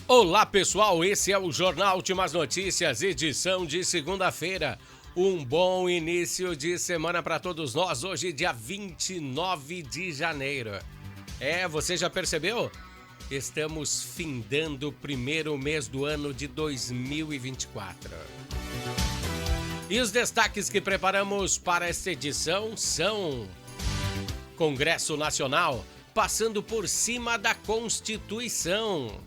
Olá pessoal, esse é o Jornal Últimas Notícias, edição de segunda-feira. Um bom início de semana para todos nós, hoje dia 29 de janeiro. Você já percebeu? Estamos findando o primeiro mês do ano de 2024. E os destaques que preparamos para esta edição são: Congresso Nacional passando por cima da Constituição.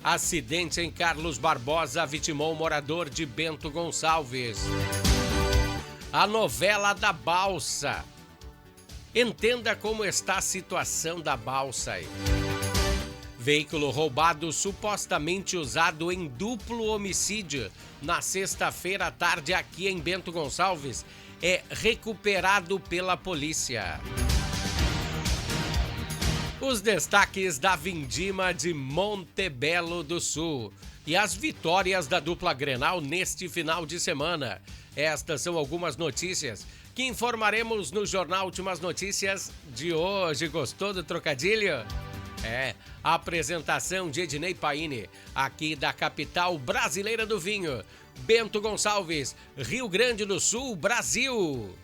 Acidente em Carlos Barbosa vitimou morador de Bento Gonçalves. A novela da balsa. Entenda como está a situação da balsa aí. Veículo roubado supostamente usado em duplo homicídio na sexta-feira à tarde aqui em Bento Gonçalves é recuperado pela polícia. Os destaques da Vindima de Montebello do Sul e as vitórias da dupla Grenal neste final de semana. Estas são algumas notícias que informaremos no Jornal Últimas Notícias de hoje. Gostou do trocadilho? A apresentação de Ednei Paine, aqui da capital brasileira do vinho, Bento Gonçalves, Rio Grande do Sul, Brasil.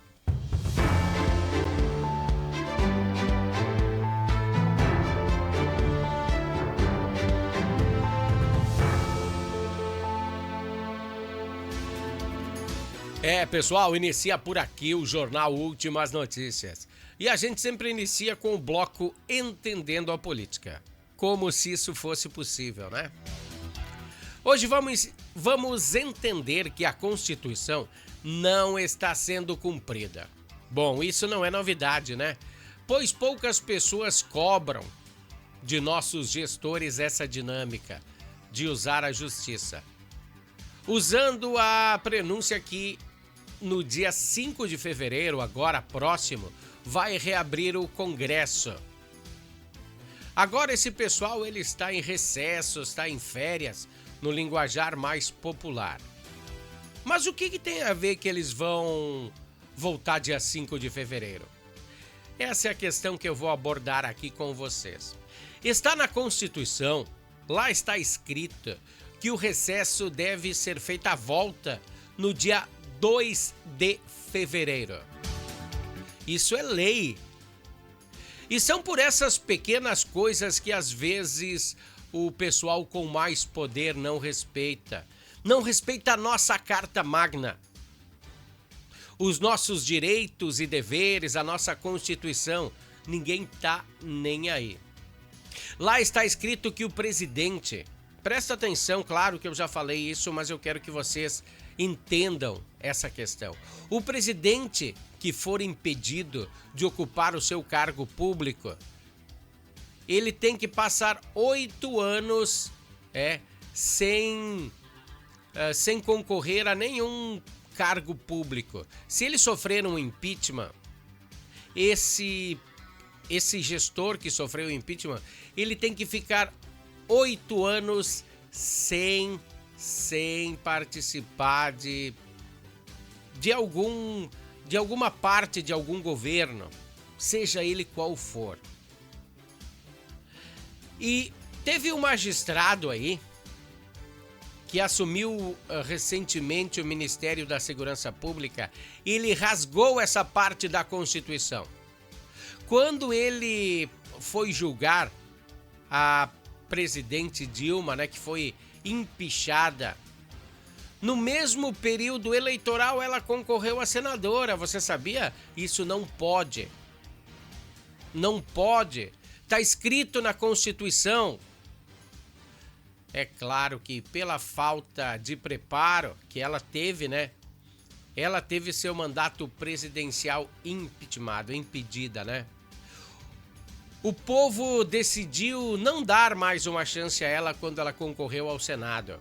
Pessoal, inicia por aqui o Jornal Últimas Notícias. E a gente sempre inicia com o bloco Entendendo a Política. Como se isso fosse possível, né? Hoje vamos entender que a Constituição não está sendo cumprida. Bom, isso não é novidade, né? Pois poucas pessoas cobram de nossos gestores essa dinâmica de usar a justiça. Usando a prenúncia que no dia 5 de fevereiro, agora próximo, vai reabrir o Congresso. Agora esse pessoal ele está em recesso, está em férias, no linguajar mais popular. Mas o que tem a ver que eles vão voltar dia 5 de fevereiro? Essa é a questão que eu vou abordar aqui com vocês. Está na Constituição, lá está escrito que o recesso deve ser feito à volta no dia 2 de fevereiro. Isso é lei. E são por essas pequenas coisas que às vezes o pessoal com mais poder não respeita. Não respeita a nossa Carta Magna. Os nossos direitos e deveres, a nossa Constituição. Ninguém tá nem aí. Lá está escrito que o presidente... Presta atenção, claro que eu já falei isso, mas eu quero que vocês entendam essa questão. O presidente que for impedido de ocupar o seu cargo público, ele tem que passar 8 anos sem concorrer a nenhum cargo público. Se ele sofrer um impeachment, esse gestor que sofreu o impeachment, ele tem que ficar 8 anos sem participar de alguma parte de algum governo, seja ele qual for. E teve um magistrado aí que assumiu recentemente o Ministério da Segurança Pública, e ele rasgou essa parte da Constituição. Quando ele foi julgar a presidente Dilma, que foi empichada, no mesmo período eleitoral ela concorreu a senadora. Você sabia? Isso não pode. Não pode. Está escrito na Constituição. É claro que pela falta de preparo que ela teve, ela teve seu mandato presidencial impedida, O povo decidiu não dar mais uma chance a ela quando ela concorreu ao Senado.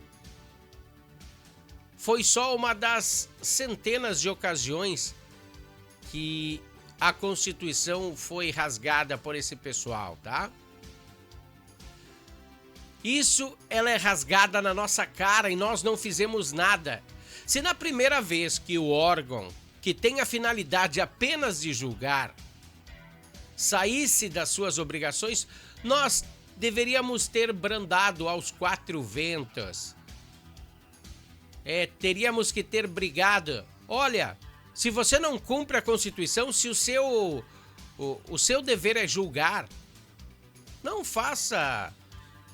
Foi só uma das centenas de ocasiões que a Constituição foi rasgada por esse pessoal, tá? Isso, ela é rasgada na nossa cara e nós não fizemos nada. Se na primeira vez que o órgão, que tem a finalidade apenas de julgar, saísse das suas obrigações, nós Deveríamos ter brandado aos quatro ventos. Teríamos que ter brigado. Olha, se você não cumpre a Constituição, se o seu dever é julgar, não faça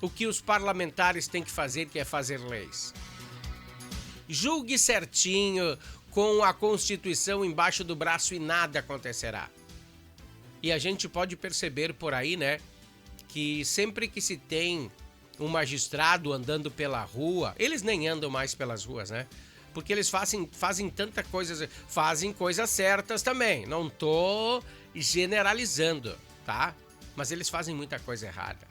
o que os parlamentares têm que fazer, que é fazer leis. Julgue certinho, com a Constituição embaixo do braço e nada acontecerá. E a gente pode perceber por aí, né, que sempre que se tem um magistrado andando pela rua, eles nem andam mais pelas ruas, né? Porque eles fazem tanta coisa, fazem coisas certas também. Não tô generalizando, tá? Mas eles fazem muita coisa errada.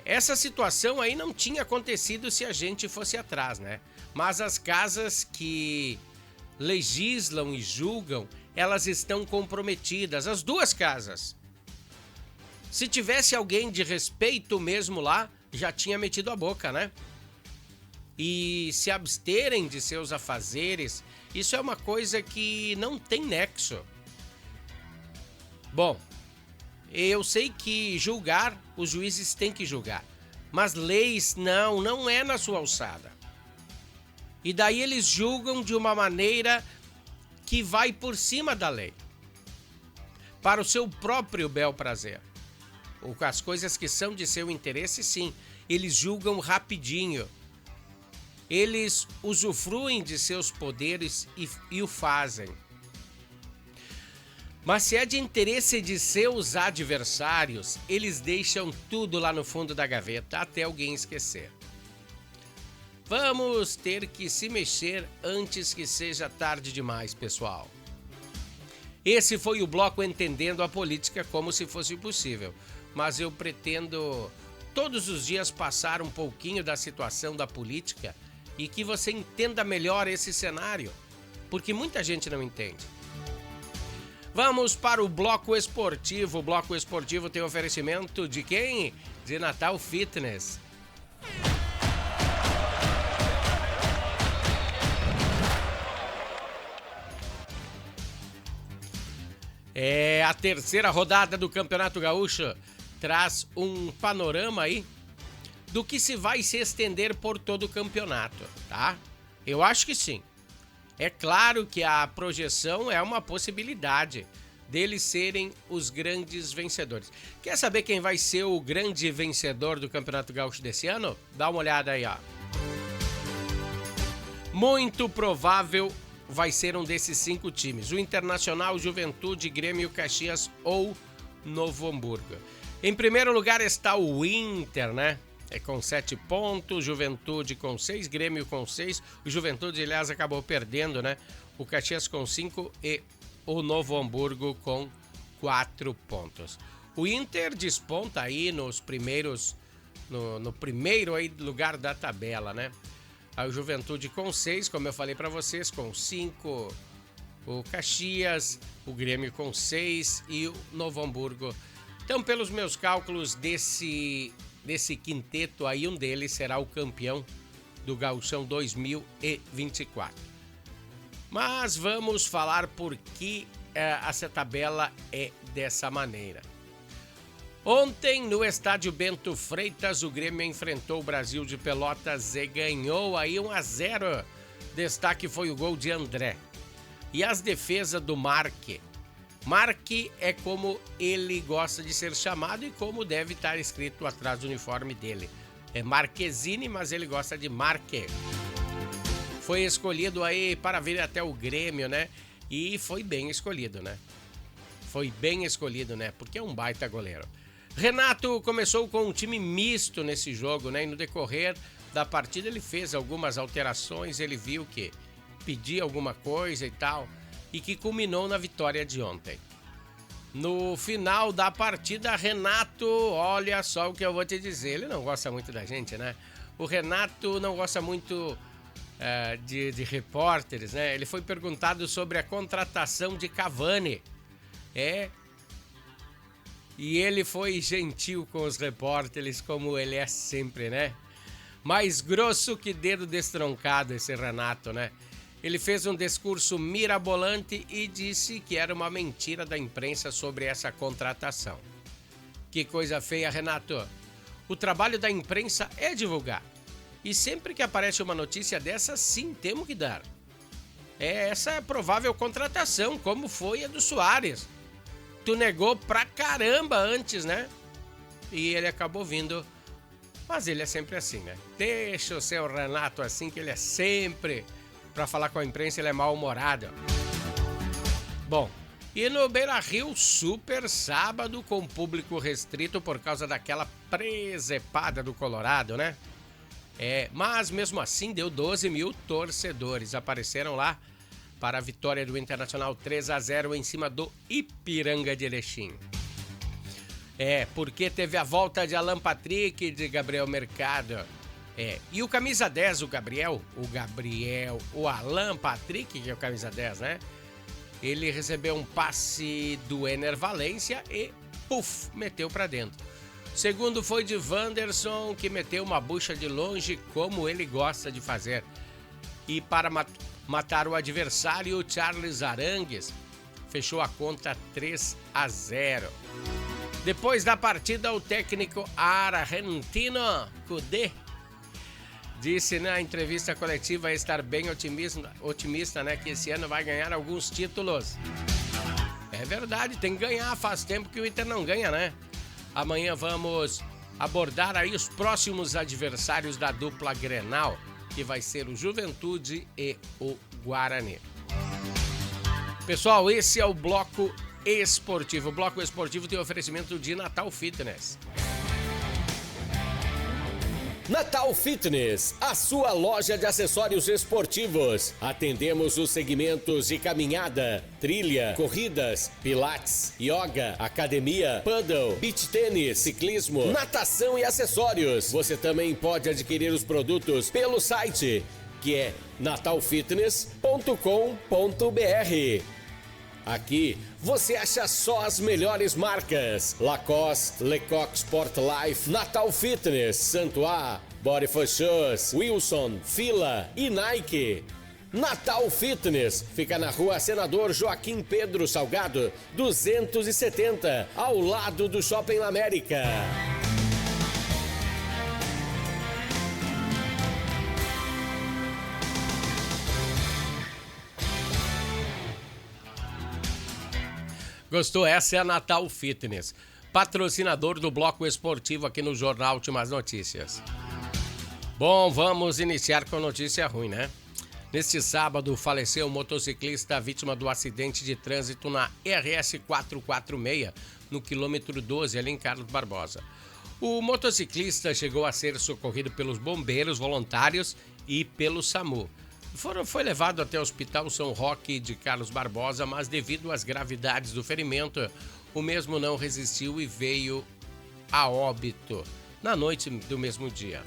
Essa situação aí não tinha acontecido se a gente fosse atrás, né? Mas as casas que legislam e julgam, elas estão comprometidas, as duas casas. Se tivesse alguém de respeito mesmo lá, já tinha metido a boca, né? E se absterem de seus afazeres, isso é uma coisa que não tem nexo. Bom, eu sei que julgar, os juízes têm que julgar. Mas leis, não é na sua alçada. E daí eles julgam de uma maneira que vai por cima da lei. Para o seu próprio bel prazer. As coisas que são de seu interesse, sim, eles julgam rapidinho. Eles usufruem de seus poderes e o fazem. Mas se é de interesse de seus adversários, eles deixam tudo lá no fundo da gaveta até alguém esquecer. Vamos ter que se mexer antes que seja tarde demais, pessoal. Esse foi o bloco Entendendo a Política como se fosse possível. Mas eu pretendo todos os dias passar um pouquinho da situação da política e que você entenda melhor esse cenário, porque muita gente não entende. Vamos para o bloco esportivo. O bloco esportivo tem oferecimento de quem? De Natal Fitness. A terceira rodada do Campeonato Gaúcho traz um panorama aí do que se vai se estender por todo o campeonato, tá? Eu acho que sim. É claro que a projeção é uma possibilidade deles serem os grandes vencedores. Quer saber quem vai ser o grande vencedor do Campeonato Gaúcho desse ano? Dá uma olhada aí, ó. Muito provável vai ser um desses 5 times. O Internacional, Juventude, Grêmio, Caxias ou Novo Hamburgo. Em primeiro lugar está o Inter, né? Com 7 pontos, Juventude com 6, Grêmio com 6. O Juventude, aliás, acabou perdendo, né? O Caxias com 5 e o Novo Hamburgo com 4 pontos. O Inter desponta aí nos primeiros, no primeiro aí lugar da tabela, né? A Juventude com 6, como eu falei para vocês, com 5. O Caxias, o Grêmio com 6 e o Novo Hamburgo. Então, pelos meus cálculos desse quinteto aí, um deles será o campeão do Gauchão 2024. Mas vamos falar por que essa tabela é dessa maneira. Ontem, no estádio Bento Freitas, o Grêmio enfrentou o Brasil de Pelotas e ganhou aí 1-0. Destaque foi o gol de André. E as defesas do Marque. Marque é como ele gosta de ser chamado e como deve estar escrito atrás do uniforme dele. É Marquezine, mas ele gosta de Marque. Foi escolhido aí para vir até o Grêmio, né? E foi bem escolhido, né? Foi bem escolhido, né? Porque é um baita goleiro. Renato começou com um time misto nesse jogo, né? E no decorrer da partida ele fez algumas alterações, ele viu que pedia alguma coisa e tal, e que culminou na vitória de ontem. No final da partida, Renato, olha só o que eu vou te dizer, ele não gosta muito da gente, né? O Renato não gosta muito de repórteres, né? Ele foi perguntado sobre a contratação de Cavani. E ele foi gentil com os repórteres, como ele é sempre, né? Mais grosso que dedo destroncado esse Renato, né? Ele fez um discurso mirabolante e disse que era uma mentira da imprensa sobre essa contratação. Que coisa feia, Renato. O trabalho da imprensa é divulgar. E sempre que aparece uma notícia dessa, sim, temos que dar. Essa é a provável contratação, como foi a do Soares. Tu negou pra caramba antes, né? E ele acabou vindo. Mas ele é sempre assim, né? Deixa o seu Renato assim, que ele é sempre... Pra falar com a imprensa, ele é mal-humorado. Bom, e no Beira-Rio, super sábado com público restrito por causa daquela presepada do Colorado, né? Mas mesmo assim deu 12 mil torcedores. Apareceram lá para a vitória do Internacional 3-0 em cima do Ipiranga de Erechim. Porque teve a volta de Alan Patrick e de Gabriel Mercado. E o camisa 10, o Alan Patrick, que é o camisa 10, né? Ele recebeu um passe do Ener Valencia e, puf, meteu pra dentro. Segundo foi de Wanderson, que meteu uma bucha de longe, como ele gosta de fazer. E para matar o adversário, o Charles Arangues fechou a conta 3-0. Depois da partida, o técnico argentino Kudê disse na entrevista coletiva estar bem otimista, né, que esse ano vai ganhar alguns títulos. É verdade, tem que ganhar, faz tempo que o Inter não ganha, né? Amanhã vamos abordar aí os próximos adversários da dupla Grenal, que vai ser o Juventude e o Guarani. Pessoal, esse é o Bloco Esportivo. O Bloco Esportivo tem oferecimento de Natal Fitness. Natal Fitness, a sua loja de acessórios esportivos. Atendemos os segmentos de caminhada, trilha, corridas, pilates, yoga, academia, paddle, beach tênis, ciclismo, natação e acessórios. Você também pode adquirir os produtos pelo site, que é natalfitness.com.br. Aqui você acha só as melhores marcas: Lacoste, Lecoq Sport Life, Natal Fitness, Santois, Body for Shoes, Wilson, Fila e Nike. Natal Fitness fica na rua Senador Joaquim Pedro Salgado, 270, ao lado do Shopping América. Gostou? Essa é a Natal Fitness, patrocinador do Bloco Esportivo aqui no Jornal Últimas Notícias. Bom, vamos iniciar com notícia ruim, né? Neste sábado, faleceu um motociclista vítima do acidente de trânsito na RS 446, no quilômetro 12, ali em Carlos Barbosa. O motociclista chegou a ser socorrido pelos bombeiros voluntários e pelo SAMU. Foi levado até o Hospital São Roque de Carlos Barbosa, mas devido às gravidades do ferimento, o mesmo não resistiu e veio a óbito na noite do mesmo dia.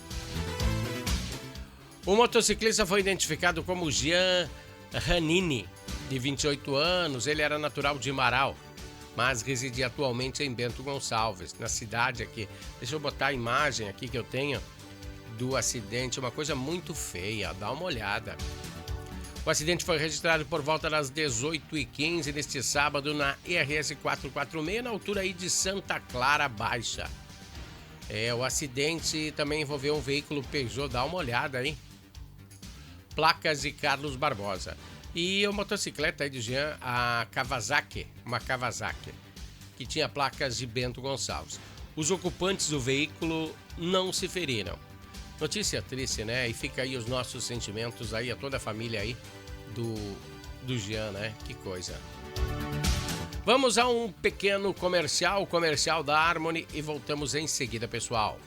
O motociclista foi identificado como Jean Ranini, de 28 anos. Ele era natural de Marau, mas residia atualmente em Bento Gonçalves, na cidade aqui. Deixa eu botar a imagem aqui que eu tenho do acidente, uma coisa muito feia, dá uma olhada. O acidente foi registrado por volta das 18h15 neste sábado na RS 446, na altura aí de Santa Clara Baixa. O acidente também envolveu um veículo Peugeot, dá uma olhada aí. Placas de Carlos Barbosa. E a motocicleta aí de Jean, a Kawasaki, uma Kawasaki, que tinha placas de Bento Gonçalves. Os ocupantes do veículo não se feriram. Notícia triste, né? E fica aí os nossos sentimentos aí, a toda a família aí do Jean, né? Que coisa. Vamos a um pequeno comercial da Harmony e voltamos em seguida, pessoal.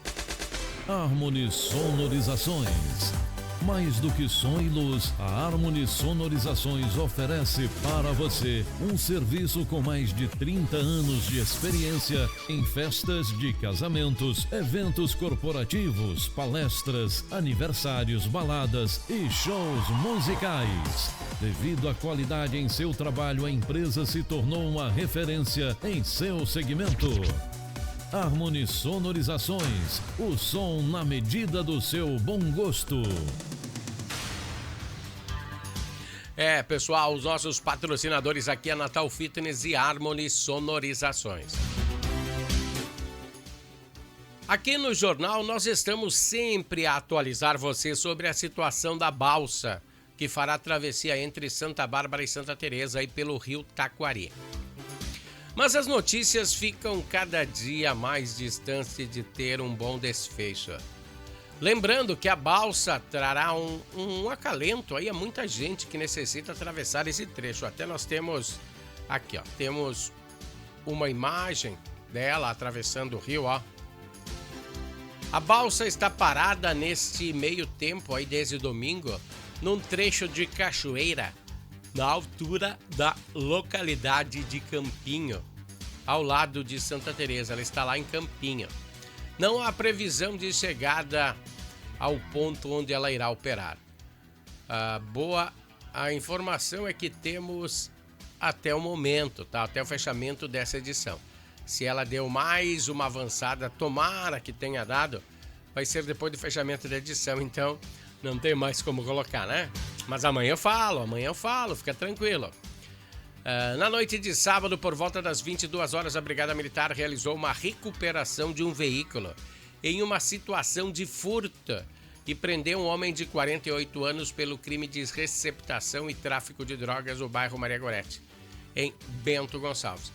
Harmony Sonorizações. Mais do que som e luz, a Harmony Sonorizações oferece para você um serviço com mais de 30 anos de experiência em festas de casamentos, eventos corporativos, palestras, aniversários, baladas e shows musicais. Devido à qualidade em seu trabalho, a empresa se tornou uma referência em seu segmento. Harmony Sonorizações, o som na medida do seu bom gosto. Pessoal, os nossos patrocinadores aqui é Natal Fitness e Harmony Sonorizações. Aqui no jornal nós estamos sempre a atualizar você sobre a situação da balsa que fará a travessia entre Santa Bárbara e Santa Teresa aí pelo rio Taquari. Mas as notícias ficam cada dia mais distantes de ter um bom desfecho. Lembrando que a balsa trará um acalento aí a muita gente que necessita atravessar esse trecho. Até nós temos aqui, ó, temos uma imagem dela atravessando o rio, ó. A balsa está parada neste meio tempo aí desde domingo, num trecho de cachoeira, na altura da localidade de Campinho, ao lado de Santa Teresa. Ela está lá em Campinho. Não há previsão de chegada ao ponto onde ela irá operar. A informação é que temos até o momento, tá? Até o fechamento dessa edição. Se ela deu mais uma avançada, tomara que tenha dado, vai ser depois do fechamento da edição, então não tem mais como colocar, né? Mas amanhã eu falo, fica tranquilo. Na noite de sábado, por volta das 22 horas, a Brigada Militar realizou uma recuperação de um veículo em uma situação de furto e prendeu um homem de 48 anos pelo crime de receptação e tráfico de drogas no bairro Maria Gorete, em Bento Gonçalves.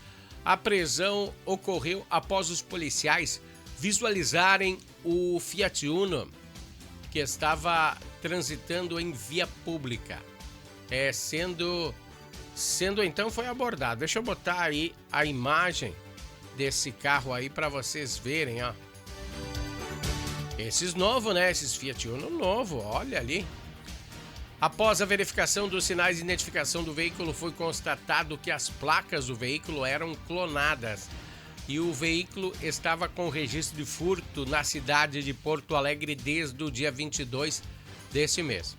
A prisão ocorreu após os policiais visualizarem o Fiat Uno que estava transitando em via pública, sendo então foi abordado. Deixa eu botar aí a imagem desse carro aí para vocês verem, ó. Esses novos, né? Esses Fiat Uno novo, olha ali. Após a verificação dos sinais de identificação do veículo, foi constatado que as placas do veículo eram clonadas e o veículo estava com registro de furto na cidade de Porto Alegre desde o dia 22 desse mês.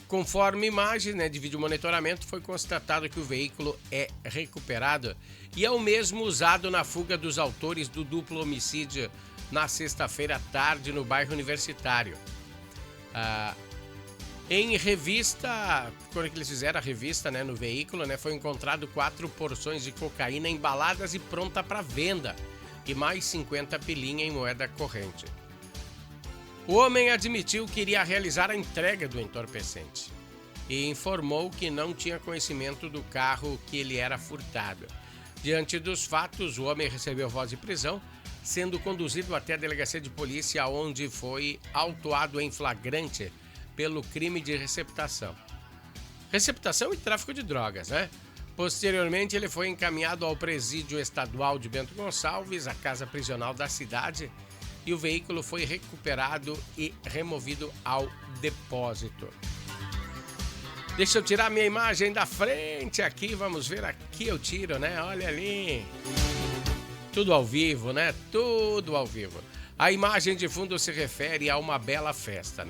Conforme imagens, de vídeo monitoramento, foi constatado que o veículo é recuperado e é o mesmo usado na fuga dos autores do duplo homicídio na sexta-feira à tarde no bairro Universitário. Em revista, quando eles fizeram a revista no veículo, foi encontrado 4 porções de cocaína embaladas e pronta para venda e mais 50 pilinha em moeda corrente. O homem admitiu que iria realizar a entrega do entorpecente e informou que não tinha conhecimento do carro que ele era furtado. Diante dos fatos, o homem recebeu voz de prisão, sendo conduzido até a delegacia de polícia, onde foi autuado em flagrante pelo crime de receptação e tráfico de drogas, Posteriormente, ele foi encaminhado ao presídio estadual de Bento Gonçalves, a casa prisional da cidade, e o veículo foi recuperado e removido ao depósito. Deixa eu tirar minha imagem da frente aqui, vamos ver aqui eu tiro, Olha ali. Tudo ao vivo, Tudo ao vivo. A imagem de fundo se refere a uma bela festa,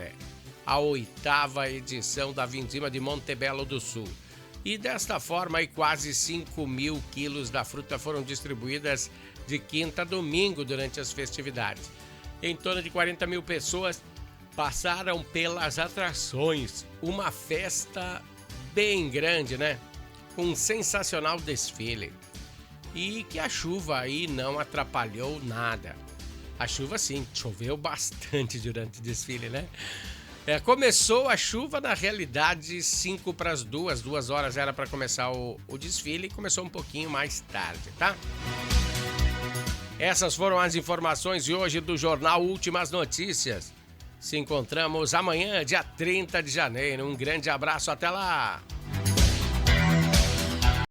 A 8ª edição da Vindima de Montebello do Sul. E desta forma, aí, quase 5.000 quilos da fruta foram distribuídas de quinta a domingo durante as festividades. Em torno de 40 mil pessoas passaram pelas atrações. Uma festa bem grande, Um sensacional desfile. E que a chuva aí não atrapalhou nada. A chuva sim, choveu bastante durante o desfile, Começou a chuva, na realidade, 5 para as 2 horas era para começar o desfile e começou um pouquinho mais tarde, tá? Essas foram as informações de hoje do Jornal Últimas Notícias. Se encontramos amanhã, dia 30 de janeiro. Um grande abraço, até lá!